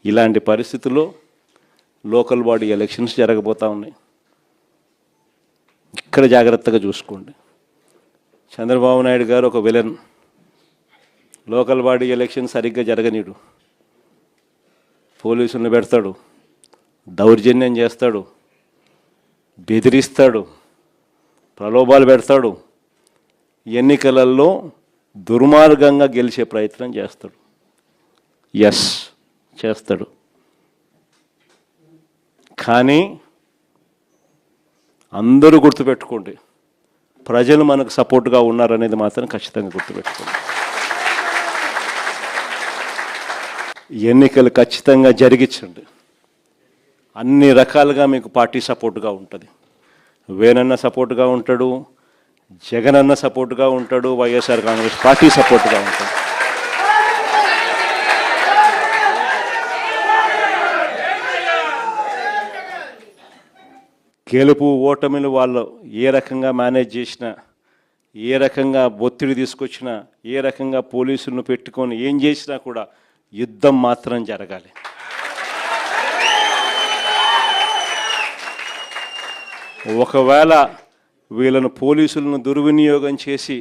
ఇలాంటి పరిస్థితుల్లో local body elections జరగబోతూ ఉన్నాయి. ఇక్కడ జాగ్రత్తగా చూసుకోండి. చంద్రబాబు నాయుడు గారు ఒక విలన్. లోకల్ బాడీ ఎలక్షన్ సరిగ్గా జరగనీడు, పోలీసులను పెడతాడు, దౌర్జన్యం చేస్తాడు, బెదిరిస్తాడు, ప్రలోభాలు పెడతాడు, ఎన్నికలలో దుర్మార్గంగా గెలిచే ప్రయత్నం చేస్తాడు. ఎస్, చేస్తాడు. కానీ అందరూ గుర్తుపెట్టుకోండి, ప్రజలు మనకు సపోర్ట్గా ఉన్నారనేది మాత్రం ఖచ్చితంగా గుర్తుపెట్టుకోండి. ఎన్నికలు ఖచ్చితంగా జరిగించండి. అన్ని రకాలుగా మీకు పార్టీ సపోర్ట్గా ఉంటుంది. వేనన్న సపోర్ట్గా ఉంటాడు, జగనన్న సపోర్ట్గా ఉంటాడు, వైఎస్ఆర్ కాంగ్రెస్ పార్టీ సపోర్ట్గా ఉంటాడు. గెలుపు ఓటమిలు వాళ్ళు ఏ రకంగా మేనేజ్ చేసినా, ఏ రకంగా ఒత్తిడి తీసుకొచ్చినా, ఏ రకంగా పోలీసులను పెట్టుకొని ఏం చేసినా కూడా యుద్ధం మాత్రం జరగాలి. ఒకవేళ వీళ్ళను పోలీసులను దుర్వినియోగం చేసి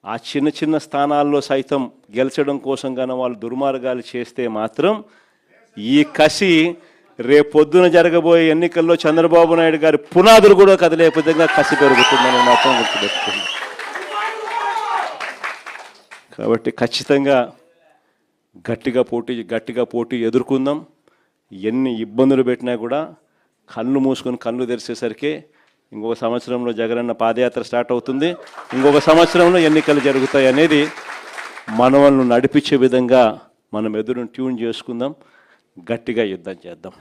ఆ చిన్న చిన్న స్థానాల్లో సైతం గెలిచడం కోసం కానీ వాళ్ళు దుర్మార్గాలు చేస్తే మాత్రం ఈ కసి రేపొద్దున జరగబోయే ఎన్నికల్లో చంద్రబాబు నాయుడు గారి పునాదులు కూడా కదిలే విధంగా కసి పెరుగుతుందని మాత్రం గుర్తుపెట్టుకుంది. కాబట్టి ఖచ్చితంగా గట్టిగా పోటీ ఎదుర్కొందాం. ఎన్ని ఇబ్బందులు పెట్టినా కూడా కళ్ళు మూసుకొని కళ్ళు తెరిచేసరికి ఇంకొక సంవత్సరంలో జగనన్న పాదయాత్ర స్టార్ట్ అవుతుంది, ఇంకొక సంవత్సరంలో ఎన్నికలు జరుగుతాయి అనేది మనల్ని నడిపించే విధంగా మనం ఎదురును ట్యూన్ చేసుకుందాం, గట్టిగా యుద్ధం చేద్దాం.